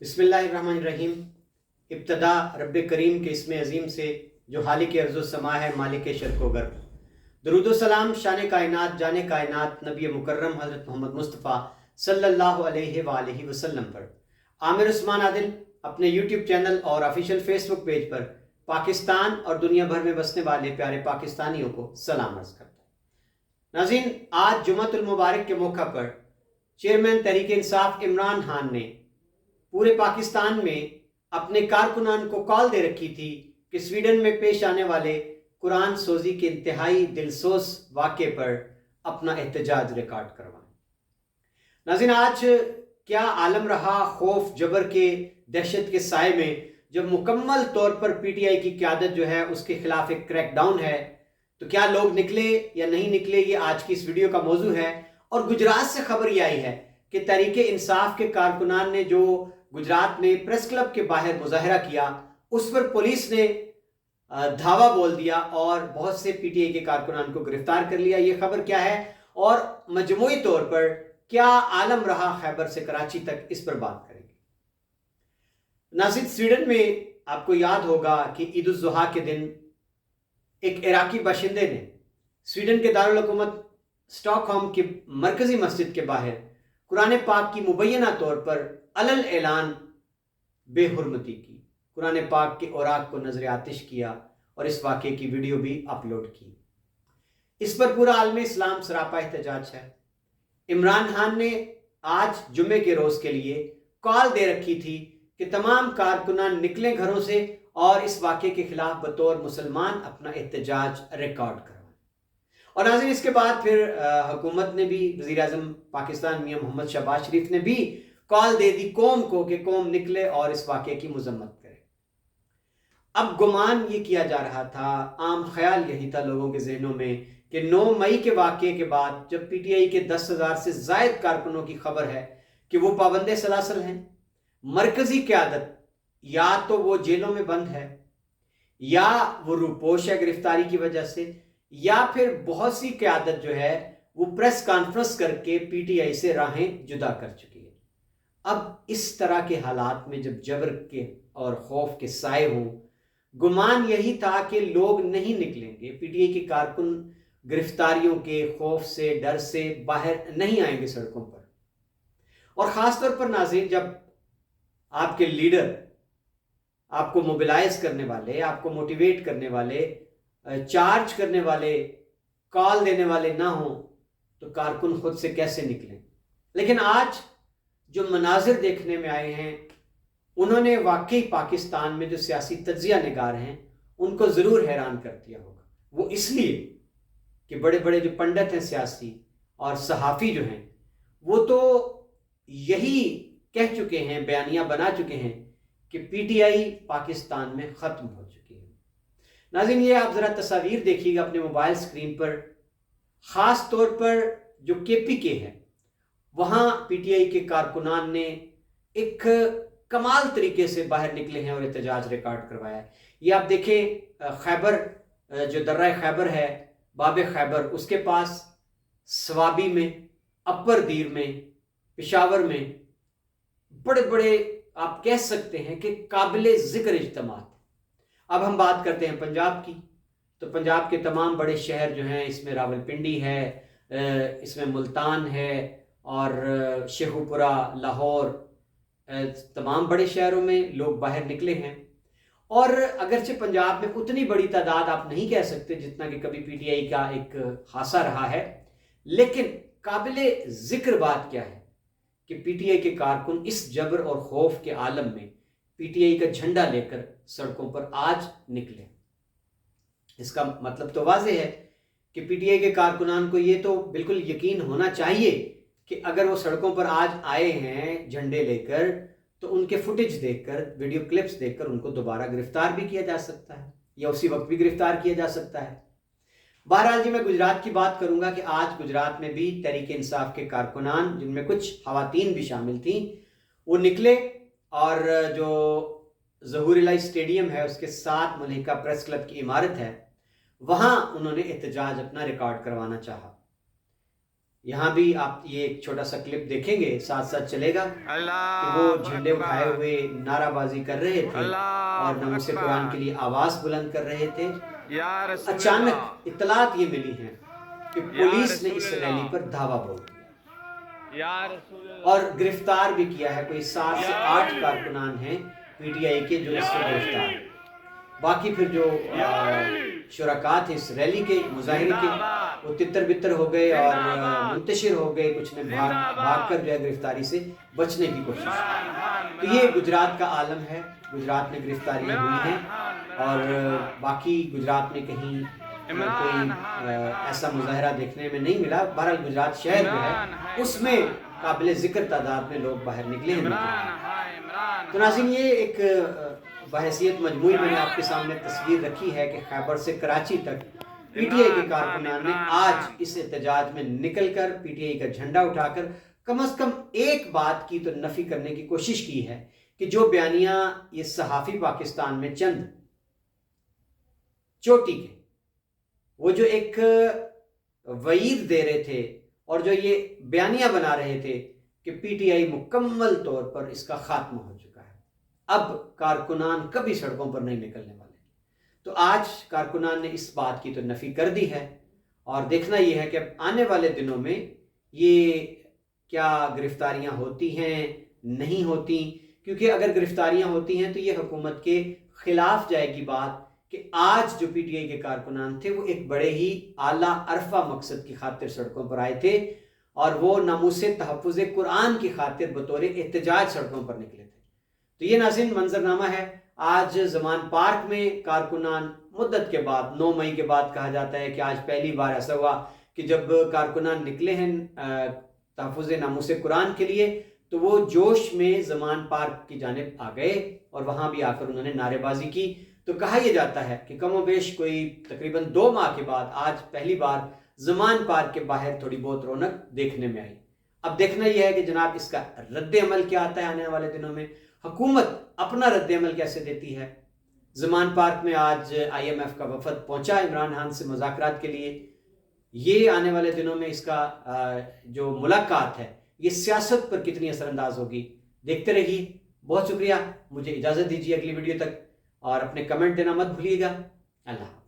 بسم اللہ الرحمن الرحیم۔ ابتدا رب کریم کے اسم عظیم سے جو خالق ارض و سما ہے، مالک شرق و غرب۔ درود و سلام شان کائنات جان کائنات نبی مکرم حضرت محمد مصطفیٰ صلی اللہ علیہ وآلہ وسلم پر۔ عامر عثمان عادل اپنے یوٹیوب چینل اور آفیشیل فیس بک پیج پر پاکستان اور دنیا بھر میں بسنے والے پیارے پاکستانیوں کو سلام عرض کرتا ہے۔ ناظرین، آج جمعۃ المبارک کے موقع پر چیئرمین تحریک انصاف عمران خان نے پورے پاکستان میں اپنے کارکنان کو کال دے رکھی تھی کہ سویڈن میں پیش آنے والے قرآن سوزی کے انتہائی دلسوز واقعے پر اپنا احتجاج ریکارڈ کروائیں۔ ناظرین، آج کیا عالم رہا خوف جبر کے دہشت کے سائے میں، جب مکمل طور پر پی ٹی آئی کی قیادت جو ہے اس کے خلاف ایک کریک ڈاؤن ہے، تو کیا لوگ نکلے یا نہیں نکلے، یہ آج کی اس ویڈیو کا موضوع ہے۔ اور گجرات سے خبر یہ آئی ہے کہ تحریک انصاف کے کارکنان نے جو گجرات میں پریس کلب کے باہر مظاہرہ کیا، اس پر پولیس نے دھاوا بول دیا اور بہت سے پی ٹی آئی کے کارکنان کو گرفتار کر لیا۔ یہ خبر کیا ہے اور مجموعی طور پر کیا عالم رہا خیبر سے کراچی تک، اس پر بات کریں گے۔ ناظرین، سویڈن میں آپ کو یاد ہوگا کہ عید الاضحیٰ کے دن ایک عراقی باشندے نے سویڈن کے دارالحکومت اسٹاک ہوم کی مرکزی مسجد کے باہر قرآن پاک کی مبینہ طور پر علل اعلان بے حرمتی کی، قرآن پاک کے اوراق کو نظر آتش کیا اور اس واقعے کی ویڈیو بھی اپلوڈ کی۔ اس پر پورا عالم اسلام سراپا احتجاج ہے۔ عمران خان نے آج جمعے کے روز کے لیے کال دے رکھی تھی کہ تمام کارکنان نکلیں گھروں سے اور اس واقعے کے خلاف بطور مسلمان اپنا احتجاج ریکارڈ کروائیں۔ اور ناظرین، اس کے بعد پھر حکومت نے بھی، وزیر اعظم پاکستان میاں محمد شہباز شریف نے بھی کال دے دی قوم کو کہ قوم نکلے اور اس واقعے کی مذمت کرے۔ اب گمان یہ کیا جا رہا تھا، عام خیال یہی تھا لوگوں کے ذہنوں میں، کہ 9 مئی کے واقعے کے بعد جب پی ٹی آئی کے 10,000 سے زائد کارکنوں کی خبر ہے کہ وہ پابند سلاسل ہیں، مرکزی قیادت یا تو وہ جیلوں میں بند ہے، یا وہ روپوش ہے گرفتاری کی وجہ سے، یا پھر بہت سی قیادت جو ہے وہ پریس کانفرنس کر کے پی ٹی آئی سے راہیں جدا کر چکی ہے۔ اب اس طرح کے حالات میں جب جبر کے اور خوف کے سائے ہوں، گمان یہی تھا کہ لوگ نہیں نکلیں گے، پی ٹی آئی کے کارکن گرفتاریوں کے خوف سے، ڈر سے باہر نہیں آئیں گے سڑکوں پر۔ اور خاص طور پر ناظرین، جب آپ کے لیڈر آپ کو موبلائز کرنے والے، آپ کو موٹیویٹ کرنے والے، چارج کرنے والے، کال دینے والے نہ ہوں، تو کارکن خود سے کیسے نکلیں۔ لیکن آج جو مناظر دیکھنے میں آئے ہیں، انہوں نے واقعی پاکستان میں جو سیاسی تجزیہ نگار ہیں ان کو ضرور حیران کر دیا ہوگا۔ وہ اس لیے کہ بڑے بڑے جو پنڈت ہیں سیاسی اور صحافی جو ہیں، وہ تو یہی کہہ چکے ہیں، بیانیہ بنا چکے ہیں کہ پی ٹی آئی پاکستان میں ختم ہو چکی ہے۔ ناظرین، یہ آپ ذرا تصاویر دیکھیے گا اپنے موبائل سکرین پر، خاص طور پر جو کے پی کے ہے، وہاں پی ٹی آئی کے کارکنان نے ایک کمال طریقے سے باہر نکلے ہیں اور احتجاج ریکارڈ کروایا ہے۔ یہ آپ دیکھیں، خیبر جو درہ خیبر ہے، باب خیبر، اس کے پاس سوابی میں، اپر دیر میں، پشاور میں بڑے بڑے آپ کہہ سکتے ہیں کہ قابل ذکر اجتماعات۔ اب ہم بات کرتے ہیں پنجاب کی، تو پنجاب کے تمام بڑے شہر جو ہیں، اس میں راولپنڈی ہے، اس میں ملتان ہے، اور شیخو پورہ، لاہور، تمام بڑے شہروں میں لوگ باہر نکلے ہیں۔ اور اگرچہ پنجاب میں اتنی بڑی تعداد آپ نہیں کہہ سکتے جتنا کہ کبھی پی ٹی آئی کا ایک خاصہ رہا ہے، لیکن قابل ذکر بات کیا ہے کہ پی ٹی آئی کے کارکن اس جبر اور خوف کے عالم میں پی ٹی آئی کا جھنڈا لے کر سڑکوں پر آج نکلے۔ اس کا مطلب تو واضح ہے کہ پی ٹی آئی کے کارکنان کو یہ تو بالکل یقین ہونا چاہیے کہ اگر وہ سڑکوں پر آج آئے ہیں جھنڈے لے کر، تو ان کے فوٹیج دیکھ کر، ویڈیو کلپس دیکھ کر ان کو دوبارہ گرفتار بھی کیا جا سکتا ہے، یا اسی وقت بھی گرفتار کیا جا سکتا ہے۔ بہرحال جی، میں گجرات کی بات کروں گا کہ آج گجرات میں بھی تحریک انصاف کے کارکنان، جن میں کچھ خواتین بھی شامل تھیں، وہ نکلے اور جو ظہور الہی اسٹیڈیم ہے اس کے ساتھ ملحقہ پریس کلب کی عمارت ہے، وہاں انہوں نے احتجاج اپنا ریکارڈ کروانا چاہا۔ یہاں بھی آپ یہ ایک چھوٹا سا کلپ دیکھیں گے، ساتھ ساتھ چلے گا کہ وہ جھنڈے اٹھائے ہوئے نعرہ بازی کر رہے تھے اور ناموس قرآن کے لیے آواز بلند کر رہے تھے۔ اچانک اطلاعات یہ ملی ہیں کہ پولیس نے اس ریلی پر دھاوا بول دیا اور گرفتار بھی کیا ہے۔ کوئی 7 سے 8 کارکنان ہیں پی ٹی آئی کے جو اس سے گرفتار ہیں۔ باقی پھر جو شرکاء تھے اس ریلی کے، مظاہرے کے، وہ تتر بتر ہو گئے اور منتشر ہو گئے، کچھ نے بھاگ کر جو ہے گرفتاری سے بچنے کی کوشش کی۔ تو یہ گجرات کا عالم ہے، گجرات میں گرفتاریاں ہوئی ہیں اور باقی گجرات میں کہیں کوئی ایسا مظاہرہ دیکھنے میں نہیں ملا۔ بہرحال گجرات شہر جو ہے اس میں قابل ذکر تعداد میں لوگ باہر نکلے ہیں۔ تو ناظرین، یہ ایک بحیثیت مجموعی میں نے آپ کے سامنے تصویر رکھی ہے کہ خیبر سے کراچی تک پی ٹی آئی کے کارکنان نے آج اس احتجاج میں نکل کر پی ٹی آئی کا جھنڈا اٹھا کر کم از کم ایک بات کی تو نفی کرنے کی کوشش کی ہے کہ جو بیانیہ یہ صحافی پاکستان میں چند چوٹی کے وہ جو ایک وعید دے رہے تھے اور جو یہ بیانیہ بنا رہے تھے کہ پی ٹی آئی مکمل طور پر اس کا خاتمہ ہو چکا ہے، اب کارکنان کبھی سڑکوں پر نہیں نکلنے والے، تو آج کارکنان نے اس بات کی تو نفی کر دی ہے۔ اور دیکھنا یہ ہے کہ اب آنے والے دنوں میں یہ کیا گرفتاریاں ہوتی ہیں نہیں ہوتی، کیونکہ اگر گرفتاریاں ہوتی ہیں تو یہ حکومت کے خلاف جائے گی بات کہ آج جو پی ٹی آئی کے کارکنان تھے وہ ایک بڑے ہی اعلیٰ عرفہ مقصد کی خاطر سڑکوں پر آئے تھے اور وہ ناموس تحفظ قرآن کی خاطر بطور احتجاج سڑکوں پر نکلے تھے۔ تو یہ ناظرین منظرنامہ ہے آج زمان پارک میں کارکنان مدت کے بعد 9 مئی کے بعد کہا جاتا ہے کہ آج پہلی بار ایسا ہوا کہ جب کارکنان نکلے ہیں تحفظ ناموس قرآن کے لیے تو وہ جوش میں زمان پارک کی جانب آ گئے اور وہاں بھی آ کر انہوں نے نعرے بازی کی۔ تو کہا یہ جاتا ہے کہ کم و بیش کوئی تقریباً 2 ماہ کے بعد آج پہلی بار زمان پارک کے باہر تھوڑی بہت رونق دیکھنے میں آئی۔ اب دیکھنا یہ ہے کہ جناب اس کا رد عمل کیا آتا ہے آنے والے دنوں میں، حکومت اپنا رد عمل کیسے دیتی ہے۔ زمان پارک میں آج آئی ایم ایف کا وفد پہنچا عمران خان سے مذاکرات کے لیے، یہ آنے والے دنوں میں اس کا جو ملاقات ہے یہ سیاست پر کتنی اثر انداز ہوگی، دیکھتے رہیے۔ بہت شکریہ، مجھے اجازت دیجیے اگلی ویڈیو تک، اور اپنے کمنٹ دینا مت بھولیے گا۔ اللہ حافظ۔